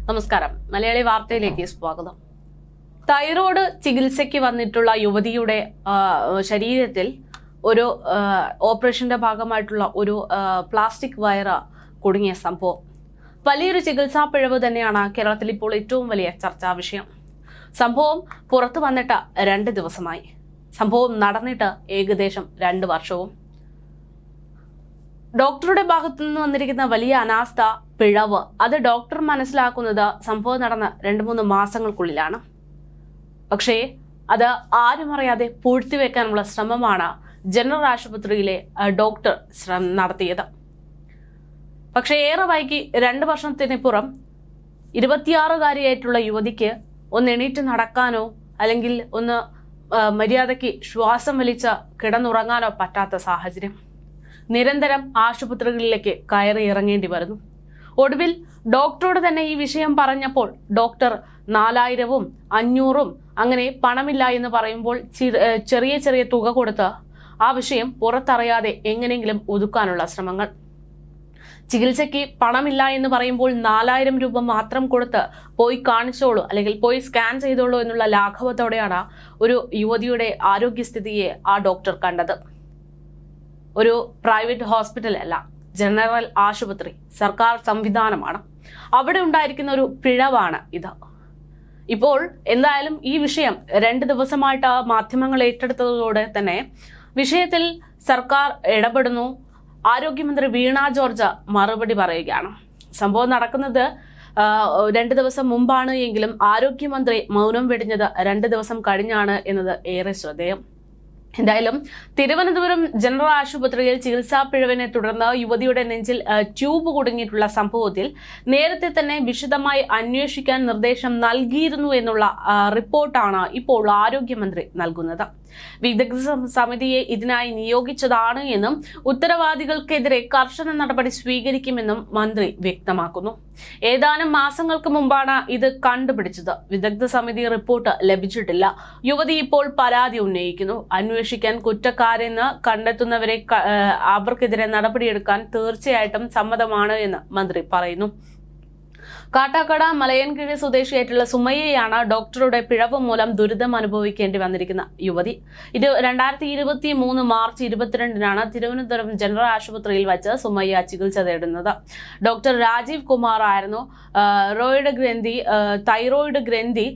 നമസ്കാരം. മലയാളി വാർത്തയിലേക്ക് സ്വാഗതം. തൈറോയ്ഡ് ചികിത്സയ്ക്ക് വന്നിട്ടുള്ള യുവതിയുടെ ശരീരത്തിൽ ഒരു ഓപ്പറേഷന്റെ ഭാഗമായിട്ടുള്ള ഒരു പ്ലാസ്റ്റിക് വയർ കുടുങ്ങിയ സംഭവം വലിയൊരു ചികിത്സാ പിഴവ് തന്നെയാണ് കേരളത്തിൽ ഇപ്പോൾ ഏറ്റവും വലിയ ചർച്ചാ വിഷയം. സംഭവം പുറത്തു വന്നിട്ട് 2 ദിവസമായി. സംഭവം നടന്നിട്ട് ഏകദേശം 2 വർഷവും. ഡോക്ടറുടെ ഭാഗത്തു നിന്ന് വന്നിരിക്കുന്ന വലിയ അനാസ്ഥ, പിഴവ്, അത് ഡോക്ടർ മനസ്സിലാക്കുന്നത് സംഭവം നടന്ന 2-3 മാസങ്ങൾക്കുള്ളിലാണ്. പക്ഷേ അത് ആരും അറിയാതെ പൂഴ്ത്തിവെക്കാനുള്ള ശ്രമമാണ് ജനറൽ ആശുപത്രിയിലെ ഡോക്ടർ നടത്തിയത്. പക്ഷേ ഏറെ വൈകി 2 വർഷത്തിനിപ്പുറം 26-കാരിയായിട്ടുള്ള യുവതിക്ക് ഒന്ന് എണീറ്റ് നടക്കാനോ അല്ലെങ്കിൽ ഒന്ന് മര്യാദയ്ക്ക് ശ്വാസം വലിച്ച് കിടന്നുറങ്ങാനോ പറ്റാത്ത സാഹചര്യം. നിരന്തരം ആശുപത്രികളിലേക്ക് കയറി ഇറങ്ങേണ്ടി വരുന്നു. ഒടുവിൽ ഡോക്ടറോട് തന്നെ ഈ വിഷയം പറഞ്ഞപ്പോൾ ഡോക്ടർ 4000-ഉം 500-ഉം അങ്ങനെ പണമില്ല എന്ന് പറയുമ്പോൾ ചെറിയ ചെറിയ തുക കൊടുത്ത് ആ വിഷയം പുറത്തറിയാതെ എങ്ങനെയെങ്കിലും ഒതുക്കാനുള്ള ശ്രമങ്ങൾ. ചികിത്സയ്ക്ക് പണമില്ല എന്ന് പറയുമ്പോൾ 4000 രൂപ മാത്രം കൊടുത്ത് പോയി കാണിച്ചോളൂ അല്ലെങ്കിൽ പോയി സ്കാൻ ചെയ്തോളൂ എന്നുള്ള ലാഘവത്തോടെയാണ് ഒരു യുവതിയുടെ ആരോഗ്യസ്ഥിതിയെ ആ ഡോക്ടർ കണ്ടത്. ഒരു പ്രൈവറ്റ് ഹോസ്പിറ്റൽ അല്ല, ജനറൽ ആശുപത്രി, സർക്കാർ സംവിധാനമാണ്. അവിടെ ഉണ്ടായിരിക്കുന്ന ഒരു പിഴവാണ് ഇത്. ഇപ്പോൾ എന്തായാലും ഈ വിഷയം 2 ദിവസമായിട്ട് മാധ്യമങ്ങൾ ഏറ്റെടുത്തതോടെ തന്നെ വിഷയത്തിൽ സർക്കാർ ഇടപെടുന്നു. ആരോഗ്യമന്ത്രി വീണ ജോർജ് മറുപടി പറയുകയാണ്. സംഭവം നടക്കുന്നത് 2 ദിവസം മുമ്പാണ് എങ്കിലും ആരോഗ്യമന്ത്രി മൗനം വെടിഞ്ഞത് 2 ദിവസം കഴിഞ്ഞാണ് എന്നത് ഏറെ ശ്രദ്ധേയം. എന്തായാലും തിരുവനന്തപുരം ജനറൽ ആശുപത്രിയിൽ ചികിത്സാ പിഴവിനെ തുടർന്ന് യുവതിയുടെ നെഞ്ചിൽ ട്യൂബ് കുടുങ്ങിയിട്ടുള്ള സംഭവത്തിൽ നേരത്തെ തന്നെ വിശദമായി അന്വേഷിക്കാൻ നിർദ്ദേശം നൽകിയിരുന്നു എന്നുള്ള റിപ്പോർട്ടാണ് ഇപ്പോൾ ആരോഗ്യമന്ത്രി നൽകുന്നത്. വിദഗ്ധ സമിതിയെ ഇതിനായി നിയോഗിച്ചതാണ് എന്നും ഉത്തരവാദികൾക്കെതിരെ കർശന നടപടി സ്വീകരിക്കുമെന്നും മന്ത്രി വ്യക്തമാക്കുന്നു. ഏതാനും മാസങ്ങൾക്ക് മുമ്പാണ് ഇത് കണ്ടുപിടിച്ചത്. വിദഗ്ധ സമിതി റിപ്പോർട്ട് ലഭിച്ചിട്ടില്ല. യുവതി ഇപ്പോൾ പരാതി ഉന്നയിക്കുന്നു. അന്വേഷിക്കാൻ കുറ്റക്കാരെന്ന് കണ്ടെത്തുന്നവരെ അവർക്കെതിരെ നടപടിയെടുക്കാൻ തീർച്ചയായിട്ടും സമ്മതമാണ് എന്ന് മന്ത്രി പറയുന്നു. കാട്ടാക്കട മലയൻകീഴ് സ്വദേശിയായിട്ടുള്ള സുമയ്യയാണ് ഡോക്ടറുടെ പിഴവ് മൂലം ദുരിതം അനുഭവിക്കേണ്ടി വന്നിരിക്കുന്ന യുവതി. ഇത് 2023 മാർച്ച് 22-നാണ് തിരുവനന്തപുരം ജനറൽ ആശുപത്രിയിൽ വെച്ച് സുമയ്യ ചികിത്സ തേടുന്നത്. ഡോക്ടർ രാജീവ് കുമാർ ആയിരുന്നു തൈറോയിഡ് ഗ്രന്ഥി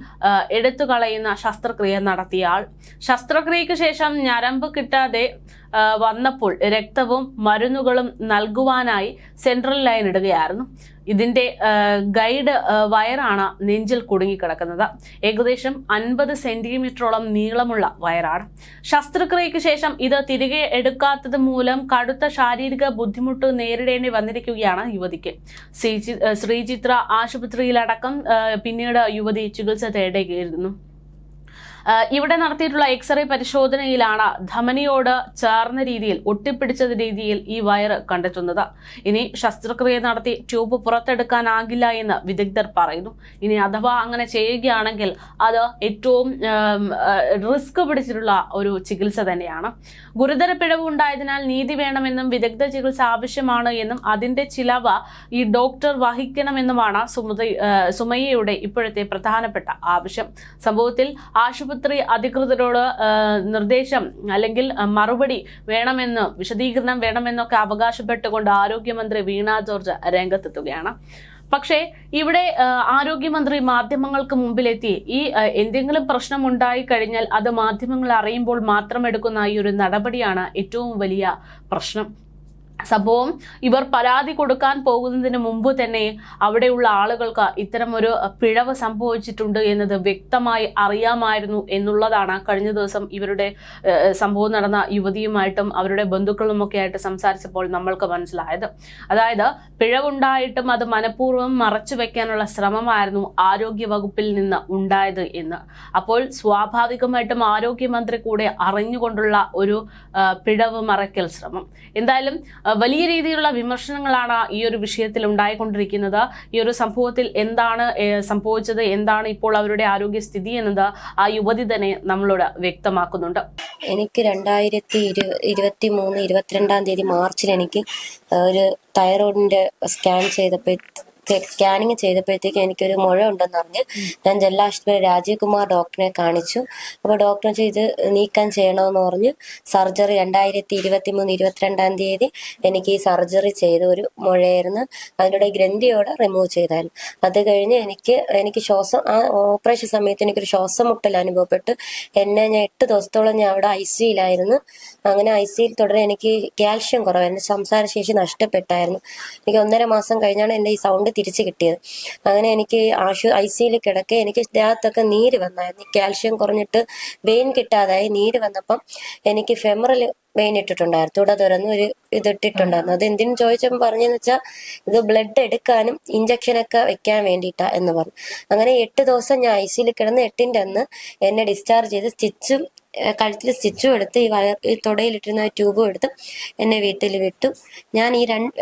എടുത്തു കളയുന്ന ശസ്ത്രക്രിയ നടത്തിയ ആൾ. ശസ്ത്രക്രിയയ്ക്ക് ശേഷം ഞരമ്പ് കിട്ടാതെ വന്നപ്പോൾ രക്തവും മരുന്നുകളും നൽകുവാനായി സെൻട്രൽ ലൈൻ ഇടുകയായിരുന്നു. ഇതിന്റെ ഗൈഡ് വയറാണ് നെഞ്ചിൽ കുടുങ്ങിക്കിടക്കുന്നത്. ഏകദേശം 50 സെന്റിമീറ്ററോളം നീളമുള്ള വയറാണ്. ശസ്ത്രക്രിയയ്ക്ക് ശേഷം ഇത് തിരികെ എടുക്കാത്തത് മൂലം കടുത്ത ശാരീരിക ബുദ്ധിമുട്ട് നേരിടേണ്ടി വന്നിരിക്കുകയാണ് യുവതിക്ക്. ശ്രീചിത്ര ആശുപത്രിയിലടക്കം പിന്നീട് യുവതി ചികിത്സ തേടുകയായിരുന്നു. ഇവിടെ നടത്തിയിട്ടുള്ള എക്സ്റേ പരിശോധനയിലാണ് ധമനിയോട് ചേർന്ന രീതിയിൽ ഒട്ടിപ്പിടിച്ച രീതിയിൽ ഈ വയർ കണ്ടെത്തുന്നത്. ഇനി ശസ്ത്രക്രിയ നടത്തി ട്യൂബ് പുറത്തെടുക്കാനാകില്ല എന്ന് വിദഗ്ധർ പറയുന്നു. ഇനി അഥവാ അങ്ങനെ ചെയ്യുകയാണെങ്കിൽ അത് ഏറ്റവും റിസ്ക് പിടിച്ചിട്ടുള്ള ഒരു ചികിത്സ തന്നെയാണ്. ഗുരുതര പിഴവ് ഉണ്ടായതിനാൽ നീതി വേണമെന്നും വിദഗ്ധ ചികിത്സ ആവശ്യമാണ് എന്നും അതിന്റെ ചിലവ് ഈ ഡോക്ടർ വഹിക്കണമെന്നുമാണ് സുമയ്യയുടെ ഇപ്പോഴത്തെ പ്രധാനപ്പെട്ട ആവശ്യം. സംഭവത്തിൽ ആശുപത്രി അധികൃതരോട് നിർദ്ദേശം അല്ലെങ്കിൽ മറുപടി വേണമെന്ന്, വിശദീകരണം വേണമെന്നൊക്കെ അവകാശപ്പെട്ടുകൊണ്ട് ആരോഗ്യമന്ത്രി വീണ ജോർജ് രംഗത്തെത്തുകയാണ്. പക്ഷേ ഇവിടെ ആരോഗ്യമന്ത്രി മാധ്യമങ്ങൾക്ക് മുമ്പിലെത്തി ഈ എന്തെങ്കിലും പ്രശ്നം ഉണ്ടായി കഴിഞ്ഞാൽ അത് മാധ്യമങ്ങൾ അറിയുമ്പോൾ മാത്രം എടുക്കുന്ന ഈ ഒരു നടപടിയാണ് ഏറ്റവും വലിയ പ്രശ്നം. സംഭവം ഇവർ പരാതി കൊടുക്കാൻ പോകുന്നതിന് മുമ്പ് തന്നെ അവിടെയുള്ള ആളുകൾക്ക് ഇത്തരമൊരു പിഴവ് സംഭവിച്ചിട്ടുണ്ട് എന്നത് വ്യക്തമായി അറിയാമായിരുന്നു എന്നുള്ളതാണ് കഴിഞ്ഞ ദിവസം ഇവരുടെ സംഭവം നടന്ന യുവതിയുമായിട്ടും അവരുടെ ബന്ധുക്കളുമൊക്കെ ആയിട്ട് സംസാരിച്ചപ്പോൾ നമ്മൾക്ക് മനസ്സിലായത്. അതായത് പിഴവുണ്ടായിട്ടും അത് മനഃപൂർവ്വം മറച്ചു വെക്കാനുള്ള ശ്രമമായിരുന്നു ആരോഗ്യ വകുപ്പിൽ നിന്ന് ഉണ്ടായത് എന്ന്. അപ്പോൾ സ്വാഭാവികമായിട്ടും ആരോഗ്യമന്ത്രി കൂടെ അറിഞ്ഞുകൊണ്ടുള്ള ഒരു പിഴവ് മറയ്ക്കൽ ശ്രമം. എന്തായാലും വലിയ രീതിയിലുള്ള വിമർശനങ്ങളാണ് ഈ ഒരു വിഷയത്തിൽ ഉണ്ടായിക്കൊണ്ടിരിക്കുന്നത്. ഈ ഒരു സംഭവത്തിൽ എന്താണ് സംഭവിച്ചത്, എന്താണ് ഇപ്പോൾ അവരുടെ ആരോഗ്യസ്ഥിതി എന്നത് ആ യുവതി തന്നെ നമ്മളോട് വ്യക്തമാക്കുന്നുണ്ട്. എനിക്ക് 2023 22 മാർച്ചിൽ എനിക്ക് ഒരു തൈറോയിഡിന്റെ സ്കാൻ ചെയ്തപ്പോൾ സ്കാനിങ് ചെയ്തപ്പോഴത്തേക്ക് എനിക്കൊരു മുഴ ഉണ്ടെന്ന് പറഞ്ഞ് ഞാൻ ജില്ലാശുപത്രി രാജീവ് കുമാർ ഡോക്ടറിനെ കാണിച്ചു. അപ്പോൾ ഡോക്ടർ ഇത് നീക്കം ചെയ്യണമെന്ന് പറഞ്ഞ് സർജറി 2023 22-ാം തീയതി എനിക്ക് ഈ സർജറി ചെയ്ത ഒരു മുഴയായിരുന്നു. അതിലൂടെ ഗ്രന്ഥിയോടെ റിമൂവ് ചെയ്തായിരുന്നു. അത് കഴിഞ്ഞ് എനിക്ക് ശ്വാസം ആ ഓപ്പറേഷൻ സമയത്ത് എനിക്കൊരു ശ്വാസം മുട്ടൽ അനുഭവപ്പെട്ടു. ഞാൻ 8 ദിവസത്തോളം ഞാൻ അവിടെ ICUലായിരുന്നു. അങ്ങനെ ICUയിൽ തുടരെ എനിക്ക് കാൽഷ്യം കുറവായിരുന്നു, സംസാരശേഷി നഷ്ടപ്പെട്ടായിരുന്നു. എനിക്ക് 1.5 മാസം കഴിഞ്ഞാണ് എൻ്റെ ഈ സൗണ്ട് തിരിച്ചു കിട്ടിയത്. അങ്ങനെ എനിക്ക് ICUയിൽ കിടക്കെ എനിക്ക് ദേഹത്തൊക്കെ നീര് വന്നായിരുന്നു. കാൽഷ്യം കുറഞ്ഞിട്ട് വെയിൻ കിട്ടാതായി നീര് വന്നപ്പം എനിക്ക് ഫെമറൽ വെയിൻ ഇട്ടിട്ടുണ്ടായിരുന്നു, തുട തുറന്ന് ഒരു ഇതിട്ടിട്ടുണ്ടായിരുന്നു. അത് എന്തിനു ചോദിച്ചപ്പോൾ പറഞ്ഞെന്ന് വെച്ചാൽ ഇത് ബ്ലഡ് എടുക്കാനും ഇഞ്ചക്ഷനൊക്കെ വെക്കാൻ വേണ്ടിയിട്ടാ എന്ന് പറഞ്ഞു. അങ്ങനെ 8 ദിവസം ഞാൻ ICUയിൽ കിടന്ന് 8ൻ്റെ അന്ന് എന്നെ ഡിസ്ചാർജ് ചെയ്ത് കഴുത്തിൽ സ്റ്റിച്ചും എടുത്ത് ഈ തുടയിലിട്ടിരുന്ന ട്യൂബും എടുത്ത് എന്നെ വീട്ടിൽ വിട്ടു. ഞാൻ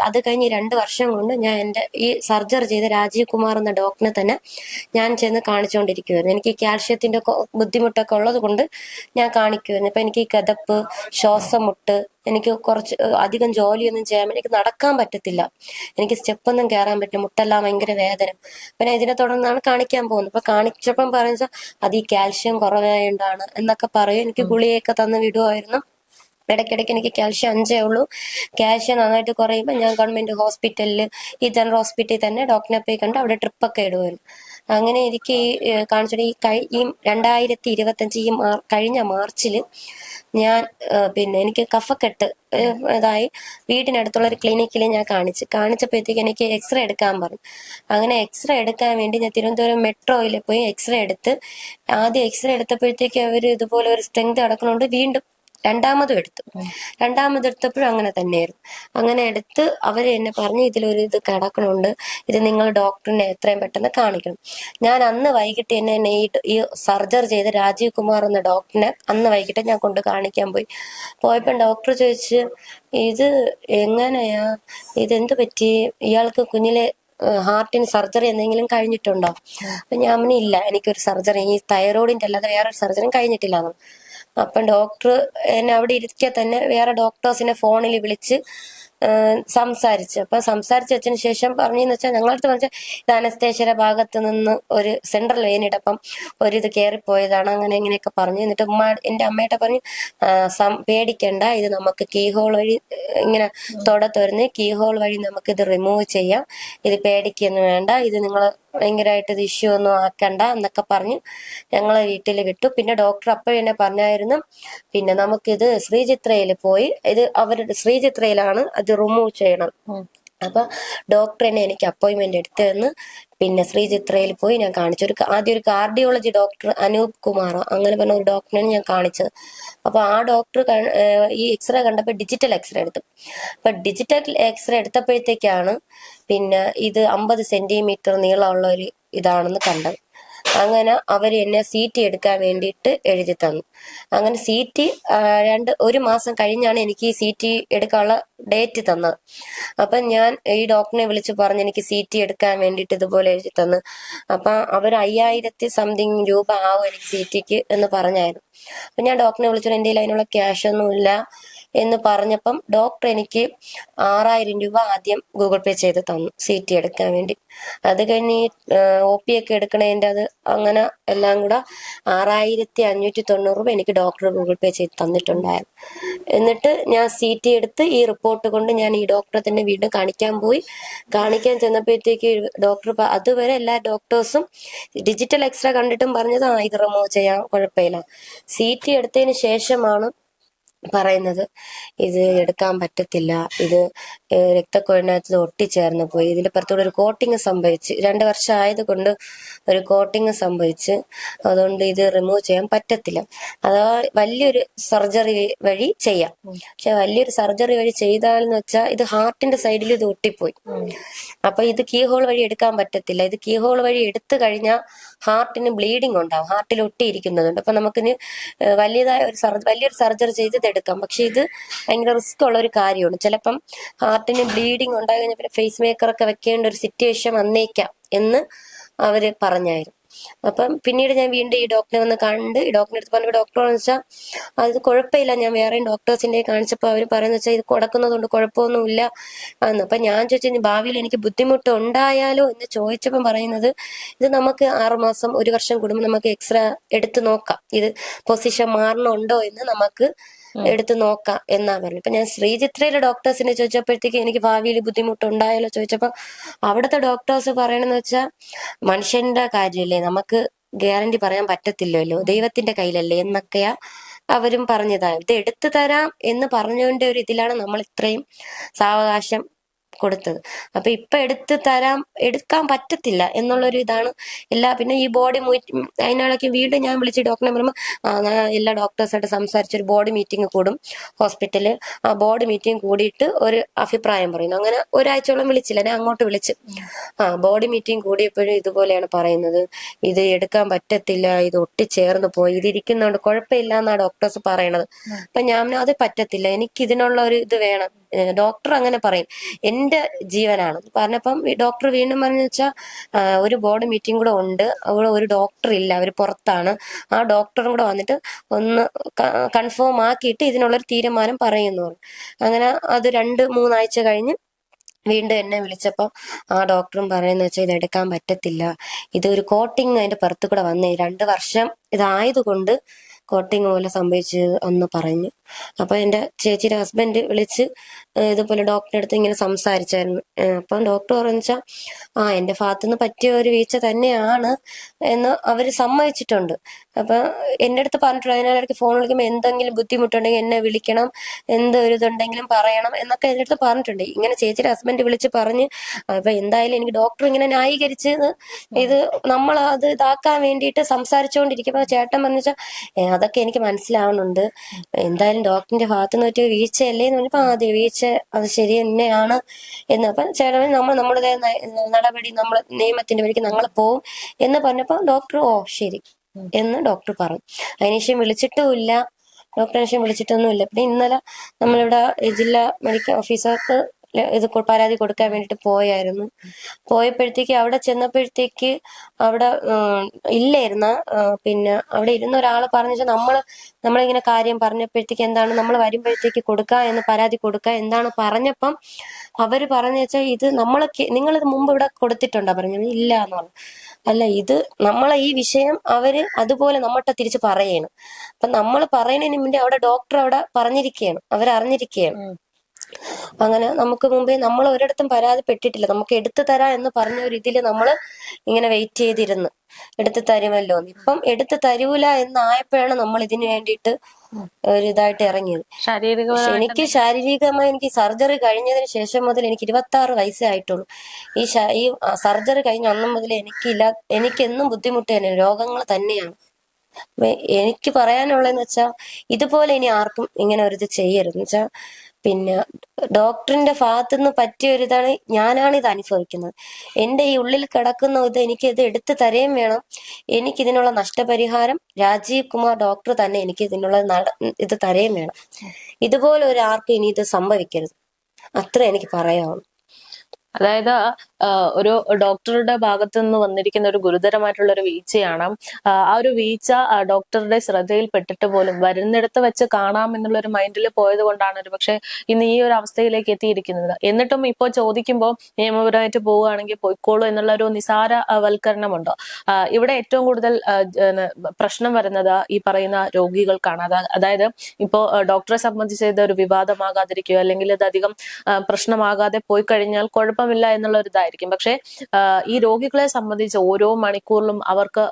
അത് കഴിഞ്ഞ് 2 വർഷം കൊണ്ട് ഞാൻ എൻ്റെ ഈ സർജറി ചെയ്ത രാജീവ് കുമാർ എന്ന ഡോക്ടറിനെ തന്നെ ഞാൻ ചെന്ന് കാണിച്ചുകൊണ്ടിരിക്കുമായിരുന്നു. എനിക്ക് കാൽഷ്യത്തിൻ്റെ ബുദ്ധിമുട്ടൊക്കെ ഉള്ളത് കൊണ്ട് ഞാൻ കാണിക്കുമായിരുന്നു. അപ്പം എനിക്ക് ഈ കിതപ്പ്, ശ്വാസം മുട്ട്, എനിക്ക് കുറച്ച് അധികം ജോലിയൊന്നും ചെയ്യാൻ എനിക്ക് നടക്കാൻ പറ്റത്തില്ല, എനിക്ക് സ്റ്റെപ്പൊന്നും കയറാൻ പറ്റില്ല, മുട്ടെല്ലാം ഭയങ്കര വേദന. പിന്നെ ഇതിനെ തുടർന്നാണ് കാണിക്കാൻ പോകുന്നത്. അപ്പൊ കാണിച്ചപ്പം പറയുന്നത് അത് ഈ കാൽഷ്യം കുറവായതുകൊണ്ടാണ് എന്നൊക്കെ പറയും. എനിക്ക് ഗുളികയൊക്കെ തന്ന് വിടുമായിരുന്നു. ഇടയ്ക്കിടയ്ക്ക് എനിക്ക് കാൽഷ്യം 5 ഉള്ളൂ. കാൽഷ്യം നന്നായിട്ട് കുറയുമ്പോൾ ഞാൻ ഗവൺമെന്റ് ഹോസ്പിറ്റലിൽ ഈ ജനറൽ ഹോസ്പിറ്റലിൽ തന്നെ ഡോക്ടറിനെ പോയി കണ്ട് അവിടെ ട്രിപ്പൊക്കെ ഇടുമായിരുന്നു. അങ്ങനെ എനിക്ക് കാണിച്ചിട്ട് ഈ 2025 കഴിഞ്ഞ മാർച്ചിൽ ഞാൻ എനിക്ക് കഫക്കെട്ട് ഇതായി വീടിനടുത്തുള്ള ഒരു ക്ലിനിക്കിൽ ഞാൻ കാണിച്ചപ്പോഴത്തേക്ക് എനിക്ക് എക്സ്റേ എടുക്കാൻ പറഞ്ഞു. അങ്ങനെ എക്സ്റേ എടുക്കാൻ വേണ്ടി ഞാൻ തിരുവനന്തപുരം മെട്രോയിൽ പോയി എക്സ്റേ എടുത്ത് ആദ്യം എക്സ്റേ എടുത്തപ്പോഴത്തേക്ക് അവർ ഇതുപോലെ ഒരു സ്ട്രെങ്ത് കിടക്കണോണ്ട് വീണ്ടും രണ്ടാമതെടുത്തപ്പോഴും അങ്ങനെ തന്നെയായിരുന്നു. അങ്ങനെ എടുത്ത് അവര് എന്നെ പറഞ്ഞു ഇതിലൊരു ഇത് കിടക്കണുണ്ട്, ഇത് നിങ്ങൾ ഡോക്ടറിനെ എത്രയും പെട്ടെന്ന് കാണിക്കണം. ഞാൻ അന്ന് വൈകിട്ട് എന്നെ ഈ സർജറി ചെയ്ത രാജീവ് കുമാർ എന്ന ഡോക്ടറിനെ അന്ന് വൈകിട്ട് ഞാൻ കൊണ്ട് കാണിക്കാൻ പോയപ്പോൾ ഡോക്ടർ ചോദിച്ച് ഇത് എങ്ങനെയാ, ഇതെന്ത് പറ്റി, ഇയാൾക്ക് കുഞ്ഞിലെ ഹാർട്ടിന് സർജറി എന്തെങ്കിലും കഴിഞ്ഞിട്ടുണ്ടോ? അപ്പൊ ഞാൻ ഇല്ല, എനിക്കൊരു സർജറി ഈ തൈറോയിഡിന്റെ അല്ലാതെ വേറൊരു സർജറിയും കഴിഞ്ഞിട്ടില്ല. അപ്പം ഡോക്ടർ എന്നെ അവിടെ ഇരിക്കെ തന്നെ വേറെ ഡോക്ടേഴ്സിനെ ഫോണിൽ വിളിച്ച് സംസാരിച്ച്. അപ്പൊ സംസാരിച്ച് വെച്ചതിന് ശേഷം പറഞ്ഞെന്ന് വെച്ചാൽ ഞങ്ങളടുത്ത് പറഞ്ഞാൽ ഇത് അനസ്തേഷ്യയുടെ ഭാഗത്ത് നിന്ന് ഒരു സെൻട്രൽ വെയിനിടപ്പം ഒരിത് കയറിപ്പോയതാണ്, അങ്ങനെ ഇങ്ങനെയൊക്കെ പറഞ്ഞു. എന്നിട്ട് എൻ്റെ അമ്മയുടെ പറഞ്ഞു പേടിക്കണ്ട, ഇത് നമുക്ക് കീഹോൾ വഴി ഇങ്ങനെ തുറന്ന് കീഹോൾ വഴി നമുക്ക് ഇത് റിമൂവ് ചെയ്യാം, ഇത് പേടിക്കൊന്നും വേണ്ട, ഇത് നിങ്ങൾ ഭയങ്കരമായിട്ട് ഇത് ഇഷ്യൂ ഒന്നും ആക്കണ്ട എന്നൊക്കെ പറഞ്ഞ് ഞങ്ങളെ വീട്ടിൽ വിട്ടു. പിന്നെ ഡോക്ടർ അപ്പോഴെന്നെ പറഞ്ഞായിരുന്നു പിന്നെ നമുക്കിത് ശ്രീചിത്രയിൽ പോയി ശ്രീചിത്രയിലാണ് അത് റിമൂവ് ചെയ്യണം. അപ്പൊ ഡോക്ടർ തന്നെ എനിക്ക് അപ്പോയിന്റ്മെന്റ് എടുത്തു തന്ന് പിന്നെ ശ്രീചിത്രയിൽ പോയി ഞാൻ കാണിച്ചു. ആദ്യം ഒരു കാർഡിയോളജി ഡോക്ടർ അനൂപ് കുമാർ അങ്ങനെ പറഞ്ഞ ഒരു ഡോക്ടറിനെ ഞാൻ കാണിച്ചത്. അപ്പൊ ആ ഡോക്ടർ ഈ എക്സ്റേ കണ്ടപ്പോൾ ഡിജിറ്റൽ എക്സ്റേ എടുത്തു. അപ്പൊ ഡിജിറ്റൽ എക്സ്റേ എടുത്തപ്പോഴത്തേക്കാണ് പിന്നെ ഇത് 50 സെന്റിമീറ്റർ നീളമുള്ള ഒരു ഇതാണെന്ന് കണ്ടത്. അങ്ങനെ അവർ എന്നെ CT എടുക്കാൻ വേണ്ടിയിട്ട് എഴുതി തന്നു. അങ്ങനെ CT 1 മാസം കഴിഞ്ഞാണ് എനിക്ക് ഈ CT എടുക്കാനുള്ള ഡേറ്റ് തന്നത്. അപ്പം ഞാൻ ഈ ഡോക്ടറിനെ വിളിച്ച് പറഞ്ഞ് എനിക്ക് CT എടുക്കാൻ വേണ്ടിയിട്ട് ഇതുപോലെ എഴുതി തന്നു. അപ്പം അവർ 5000 സംതിങ് രൂപ ആവും എനിക്ക് CTക്ക് എന്ന് പറഞ്ഞായിരുന്നു. അപ്പം ഞാൻ ഡോക്ടറിനെ വിളിച്ചിട്ട് എൻ്റെ അതിനുള്ള ക്യാഷ് ഒന്നും ഇല്ല എന്ന് പറഞ്ഞപ്പം ഡോക്ടർ എനിക്ക് 6000 രൂപ ആദ്യം ഗൂഗിൾ പേ ചെയ്ത് തന്നു CT എടുക്കാൻ വേണ്ടി. അത് കഴിഞ്ഞ് OP ഒക്കെ എടുക്കണതിൻ്റെ അത് അങ്ങനെ എല്ലാം കൂടെ 6590 രൂപ എനിക്ക് ഡോക്ടർ ഗൂഗിൾ പേ ചെയ്ത് തന്നിട്ടുണ്ടായിരുന്നു. എന്നിട്ട് ഞാൻ CT എടുത്ത് ഈ റിപ്പോർട്ട് കൊണ്ട് ഞാൻ ഈ ഡോക്ടറെ തന്നെ വീണ്ടും കാണിക്കാൻ ചെന്നപ്പോഴത്തേക്ക് ഡോക്ടർ അതുവരെ എല്ലാ ഡോക്ടേഴ്സും ഡിജിറ്റൽ എക്സ്റേ കണ്ടിട്ടും പറഞ്ഞത് ഇത് റിമൂവ് ചെയ്യാൻ കുഴപ്പമില്ല. CT എടുത്തതിന് ശേഷമാണ് പറയുന്നത് ഇത് എടുക്കാൻ പറ്റത്തില്ല, ഇത് രക്തക്കൊഴിനകത്ത് ഒട്ടിച്ചേർന്ന് പോയി, ഇതിന്റെ പുറത്തൂടെ ഒരു കോട്ടിങ് സംഭവിച്ച് 2 വർഷം ആയതുകൊണ്ട് ഒരു കോട്ടിങ് സംഭവിച്ച് അതുകൊണ്ട് ഇത് റിമൂവ് ചെയ്യാൻ പറ്റത്തില്ല. അഥവാ വലിയൊരു സർജറി വഴി ചെയ്യാം. പക്ഷെ വലിയൊരു സർജറി വഴി ചെയ്താലെന്ന് വെച്ചാൽ ഇത് ഹാർട്ടിന്റെ സൈഡിൽ ഇത് ഒട്ടിപ്പോയി. അപ്പൊ ഇത് കീഹോൾ വഴി എടുക്കാൻ പറ്റത്തില്ല. ഇത് കീഹോൾ വഴി എടുത്തു കഴിഞ്ഞാൽ ഹാർട്ടിന് ബ്ലീഡിങ് ഉണ്ടാവും, ഹാർട്ടിൽ ഒട്ടിയിരിക്കുന്നതുണ്ട്. അപ്പൊ നമുക്കിന് വലിയൊരു സർജറി ചെയ്ത് എടുക്കാം. പക്ഷെ ഇത് ഭയങ്കര റിസ്ക് ഉള്ള ഒരു കാര്യമാണ്. ചിലപ്പം ഹാർട്ടിന് ബ്ലീഡിങ് ഉണ്ടായി കഴിഞ്ഞാൽ പിന്നെ ഫേസ് മേക്കർ ഒക്കെ വെക്കേണ്ട ഒരു സിറ്റുവേഷൻ വന്നേക്കാം എന്ന് അവര് പറഞ്ഞായിരുന്നു. അപ്പം പിന്നീട് ഞാൻ വീണ്ടും ഈ ഡോക്ടറെ വന്ന് കണ്ട് ഈ ഡോക്ടറെ അടുത്ത് പറഞ്ഞു, ഡോക്ടറെന്ന് വെച്ചാൽ അത് കുഴപ്പമില്ല, ഞാൻ വേറെയും ഡോക്ടേഴ്സിന്റെ കാണിച്ചപ്പോൾ അവർ പറയുന്നത് വെച്ചാൽ ഇത് കൊടുക്കുന്നതുകൊണ്ട് കുഴപ്പമൊന്നുമില്ല എന്ന്. അപ്പം ഞാൻ ചോദിച്ചു ഭാവിയിൽ എനിക്ക് ബുദ്ധിമുട്ട് ഉണ്ടായാലോ എന്ന് ചോദിച്ചപ്പം പറയുന്നത് ഇത് നമുക്ക് 6 മാസം 1 വർഷം കൂടുമ്പോൾ നമുക്ക് എക്സ്റേ എടുത്ത് നോക്കാം, ഇത് പൊസിഷൻ മാറണുണ്ടോ എന്ന് നമുക്ക് എടുത്ത് നോക്കാം എന്നാ പറഞ്ഞു. ഇപ്പൊ ഞാൻ ശ്രീചിത്രയിലെ ഡോക്ടേഴ്സിനെ ചോദിച്ചപ്പോഴത്തേക്ക് എനിക്ക് ഭാവിയിൽ ബുദ്ധിമുട്ടുണ്ടായാലോ ചോദിച്ചപ്പോ അവിടുത്തെ ഡോക്ടേഴ്സ് പറയണെന്ന് വെച്ചാൽ മനുഷ്യന്റെ കാര്യമല്ലേ, നമുക്ക് ഗ്യാരണ്ടി പറയാൻ പറ്റത്തില്ലല്ലോ, ദൈവത്തിന്റെ കയ്യിലല്ലേ എന്നൊക്കെയാ അവരും പറഞ്ഞതാ. ഇത് എടുത്തു തരാം എന്ന് പറഞ്ഞുകൊണ്ട് ഒരു ഇതിലാണ് നമ്മൾ ഇത്രയും സാവകാശം കൊടുത്തത്. അപ്പൊ ഇപ്പൊ എടുക്കാൻ പറ്റത്തില്ല എന്നുള്ളൊരു ഇതാണ് പിന്നെ ഈ ബോഡി അതിനിടയ്ക്ക് വീണ്ടും ഞാൻ വിളിച്ച് ഡോക്ടറെ പറയുമ്പോൾ എല്ലാ ഡോക്ടേഴ്സായിട്ട് സംസാരിച്ചൊരു ബോഡി മീറ്റിംഗ് കൂടും ഹോസ്പിറ്റലിൽ. ആ ബോഡി മീറ്റിംഗ് കൂടിയിട്ട് ഒരു അഭിപ്രായം പറയുന്നു. അങ്ങനെ ഒരാഴ്ചയോളം വിളിച്ചില്ല, ഞാൻ അങ്ങോട്ട് വിളിച്ച് ബോഡി മീറ്റിംഗ് കൂടിയപ്പോഴും ഇതുപോലെയാണ് പറയുന്നത്, ഇത് എടുക്കാൻ പറ്റത്തില്ല, ഇത് ഒട്ടിച്ചേർന്ന് പോയി, ഇതിരിക്കുന്നതുകൊണ്ട് കുഴപ്പമില്ല എന്നാ ഡോക്ടേഴ്സ് പറയണത്. അപ്പൊ ഞാൻ അത് പറ്റത്തില്ല, എനിക്ക് ഇതിനുള്ള ഒരു ഇത് വേണം, ഡോക്ടർ അങ്ങനെ പറയും, എന്റെ ജീവനാണ് പറഞ്ഞപ്പം ഡോക്ടർ വീണ്ടും പറഞ്ഞു വെച്ചാൽ ഒരു ബോർഡ് മീറ്റിംഗ് കൂടെ ഉണ്ട്, അവിടെ ഒരു ഡോക്ടർ ഇല്ല, അവർ പുറത്താണ്, ആ ഡോക്ടറും കൂടെ വന്നിട്ട് ഒന്ന് കൺഫേം ആക്കിയിട്ട് ഇതിനുള്ളൊരു തീരുമാനം പറയുന്നു. അങ്ങനെ അത് 2-3 ആഴ്ച കഴിഞ്ഞ് വീണ്ടും എന്നെ വിളിച്ചപ്പോൾ ആ ഡോക്ടറും പറയുന്ന വെച്ചാൽ ഇത് എടുക്കാൻ പറ്റത്തില്ല, ഇതൊരു കോട്ടിങ് അതിന്റെ പുറത്തു കൂടെ വന്നേ, 2 വർഷം ഇതായതുകൊണ്ട് കോട്ടിങ് പോലെ സംഭവിച്ചു എന്ന് പറഞ്ഞു. അപ്പൊ എന്റെ ചേച്ചിയുടെ ഹസ്ബൻഡ് വിളിച്ച് ഇതുപോലെ ഡോക്ടറെ അടുത്ത് ഇങ്ങനെ സംസാരിച്ചായിരുന്നു. അപ്പം ഡോക്ടർ പറഞ്ഞാൽ എന്റെ ഭാഗത്തുനിന്ന് പറ്റിയ ഒരു വീഴ്ച തന്നെയാണ് എന്ന് അവര് സമ്മതിച്ചിട്ടുണ്ട്. അപ്പൊ എന്റെ അടുത്ത് പറഞ്ഞിട്ടുണ്ട്, അതിനിടയ്ക്ക് ഫോൺ വിളിക്കുമ്പോൾ എന്തെങ്കിലും ബുദ്ധിമുട്ടുണ്ടെങ്കിൽ എന്നെ വിളിക്കണം, എന്തൊരു ഇതുണ്ടെങ്കിലും പറയണം എന്നൊക്കെ എന്റെ അടുത്ത് പറഞ്ഞിട്ടുണ്ട്. ഇങ്ങനെ ചേച്ചിയുടെ ഹസ്ബൻഡ് വിളിച്ച് പറഞ്ഞ് അപ്പൊ എന്തായാലും എനിക്ക് ഡോക്ടർ ഇങ്ങനെ ന്യായീകരിച്ച് ഇത് നമ്മൾ അത് ഇതാക്കാൻ വേണ്ടിയിട്ട് സംസാരിച്ചുകൊണ്ടിരിക്കുമ്പോ ചേട്ടൻ പറഞ്ഞാൽ അതൊക്കെ എനിക്ക് മനസ്സിലാവുന്നുണ്ട്, എന്തായാലും ഡോക്ടറിന്റെ ഭാഗത്തുനിന്ന് പറ്റിയ വീഴ്ചയല്ലേ എന്ന് പറഞ്ഞപ്പോ അതെ വീഴ്ച അത് ശരി തന്നെയാണ് എന്ന്. അപ്പൊ ചേട്ടൻ നമ്മുടെ നടപടി നമ്മൾ നിയമത്തിന്റെ വഴിക്ക് ഞങ്ങൾ പോവും എന്ന് പറഞ്ഞപ്പോ ഡോക്ടർ ശരി എന്ന് ഡോക്ടർ പറഞ്ഞു. അതിനുശേഷം വിളിച്ചിട്ടുമില്ല, ഡോക്ടറിനെ വിളിച്ചിട്ടൊന്നുമില്ല. പിന്നെ ഇന്നലെ നമ്മളിവിടെ ജില്ലാ മെഡിക്കൽ ഓഫീസർക്ക് ഇത് പരാതി കൊടുക്കാൻ വേണ്ടിട്ട് പോയപ്പോഴത്തേക്ക് അവിടെ ചെന്നപ്പോഴത്തേക്ക് അവിടെ ഇല്ലായിരുന്ന, പിന്നെ അവിടെ ഇരുന്ന ഒരാള് പറഞ്ഞു നമ്മളിങ്ങനെ കാര്യം പറഞ്ഞപ്പോഴത്തേക്ക് എന്താണ് നമ്മൾ വരുമ്പോഴത്തേക്ക് എന്ന് പരാതി കൊടുക്കുക എന്താണ് പറഞ്ഞപ്പം അവര് പറഞ്ഞു വെച്ചാൽ ഇത് നിങ്ങളിത് മുമ്പ് ഇവിടെ കൊടുത്തിട്ടുണ്ടോ പറഞ്ഞത് ഇല്ല എന്ന് പറഞ്ഞു. അല്ല, ഇത് നമ്മളെ ഈ വിഷയം അവര് അതുപോലെ നമ്മട്ടെ തിരിച്ച് പറയണം. അപ്പൊ നമ്മൾ പറയുന്നതിന് മുന്നേ അവിടെ ഡോക്ടർ അവിടെ പറഞ്ഞിരിക്കുകയാണ്, അവരറിഞ്ഞിരിക്കുകയാണ്. അങ്ങനെ നമുക്ക് മുമ്പേ നമ്മൾ ഒരിടത്തും പരാതിപ്പെട്ടിട്ടില്ല, നമുക്ക് എടുത്തു തരാം എന്ന് പറഞ്ഞ ഒരു ഇതില് നമ്മൾ ഇങ്ങനെ വെയിറ്റ് ചെയ്തിരുന്നു എടുത്തു തരുമല്ലോ എന്ന്. ഇപ്പം എടുത്തു തരൂല എന്നായപ്പോഴാണ് നമ്മൾ ഇതിനു വേണ്ടിയിട്ട് ഒരു ഇതായിട്ട് ഇറങ്ങിയത്. എനിക്ക് ശാരീരികമായി എനിക്ക് സർജറി കഴിഞ്ഞതിന് ശേഷം മുതൽ എനിക്ക് 26 വയസ്സേ ആയിട്ടുള്ളൂ. ഈ സർജറി കഴിഞ്ഞ അന്നും മുതൽ എനിക്കെന്നും ബുദ്ധിമുട്ട് തന്നെ, രോഗങ്ങൾ തന്നെയാണ്. എനിക്ക് പറയാനുള്ളതെന്ന് വെച്ചാൽ ഇതുപോലെ ഇനി ആർക്കും ഇങ്ങനെ ഒരു ഇത് ചെയ്യരുത് വെച്ചാൽ, പിന്നെ ഡോക്ടറിന്റെ ഭാഗത്തുനിന്ന് പറ്റിയ ഒരു ഇതാണ്, ഞാനാണ് ഇത് അനുഭവിക്കുന്നത്. എന്റെ ഈ ഉള്ളിൽ കിടക്കുന്ന എനിക്ക് ഇത് എടുത്തു തരുകയും വേണം. എനിക്ക് ഇതിനുള്ള നഷ്ടപരിഹാരം രാജീവ് കുമാർ ഡോക്ടർ തന്നെ എനിക്ക് ഇതിനുള്ള ഇത് തരുകയും വേണം. ഇതുപോലെ ഒരു ആർക്കും ഇനി ഇത് സംഭവിക്കരുത്, അത്ര എനിക്ക് പറയാവുള്ളൂ. അതായത് ഒരു ഡോക്ടറുടെ ഭാഗത്തു നിന്ന് വന്നിരിക്കുന്ന ഒരു ഗുരുതരമായിട്ടുള്ള ഒരു വീഴ്ചയാണ്. ആ ഒരു വീഴ്ച ഡോക്ടറുടെ ശ്രദ്ധയിൽപ്പെട്ടിട്ട് പോലും വരുന്നിടത്ത് വെച്ച് കാണാം എന്നുള്ള ഒരു മൈൻഡിൽ പോയത് കൊണ്ടാണ് ഒരു പക്ഷെ ഇന്ന് ഈ ഒരു അവസ്ഥയിലേക്ക് എത്തിയിരിക്കുന്നത്. എന്നിട്ടും ഇപ്പോൾ ചോദിക്കുമ്പോൾ നിയമപരമായിട്ട് പോവുകയാണെങ്കിൽ പോയിക്കോളൂ എന്നുള്ള ഒരു നിസാരവൽക്കരണമുണ്ടോ? ഇവിടെ ഏറ്റവും കൂടുതൽ പ്രശ്നം വരുന്നത് ഈ പറയുന്ന രോഗികൾക്കാണ്. അതായത് ഇപ്പോ ഡോക്ടറെ സംബന്ധിച്ച് ഇത് ഒരു വിവാദമാകാതിരിക്കുക, അല്ലെങ്കിൽ ഇത് അധികം പ്രശ്നമാകാതെ പോയി കഴിഞ്ഞാൽ കുഴപ്പമില്ല എന്നുള്ള ഒരു ഇതായിരിക്കും. പക്ഷെ ഈ രോഗികളെ സംബന്ധിച്ച് ഓരോ മണിക്കൂറിലും അവർക്ക്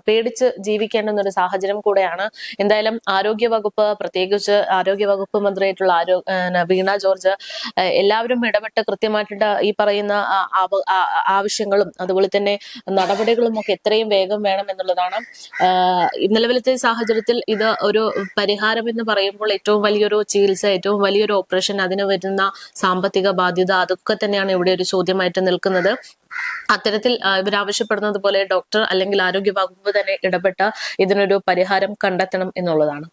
പേടിച്ച് ജീവിക്കേണ്ടുന്ന ഒരു സാഹചര്യം കൂടെയാണ്. എന്തായാലും ആരോഗ്യവകുപ്പ്, പ്രത്യേകിച്ച് ആരോഗ്യവകുപ്പ് മന്ത്രിയായിട്ടുള്ള വീണ ജോർജ് എല്ലാവരും ഇടപെട്ട് കൃത്യമായിട്ട് ഈ പറയുന്ന ആവശ്യങ്ങളും അതുപോലെ തന്നെ നടപടികളും ഒക്കെ എത്രയും വേഗം വേണം എന്നുള്ളതാണ്. നിലവിലത്തെ സാഹചര്യത്തിൽ ഇത് ഒരു പരിഹാരം എന്ന് പറയുമ്പോൾ ഏറ്റവും വലിയൊരു ചികിത്സ, ഏറ്റവും വലിയൊരു ഓപ്പറേഷൻ, അതിന് വരുന്ന സാമ്പത്തിക ബാധ്യത, അതൊക്കെ തന്നെയാണ് ഇവിടെ ഒരു ചോദ്യമായിട്ട് നിൽക്കുന്നത്. അത്തരത്തിൽ ഇവരാവശ്യപ്പെടുന്നത് പോലെ ഡോക്ടർ അല്ലെങ്കിൽ ആരോഗ്യ വകുപ്പ് തന്നെ ഇടപെട്ട് ഇതിനൊരു പരിഹാരം കണ്ടെത്തണം എന്നുള്ളതാണ്.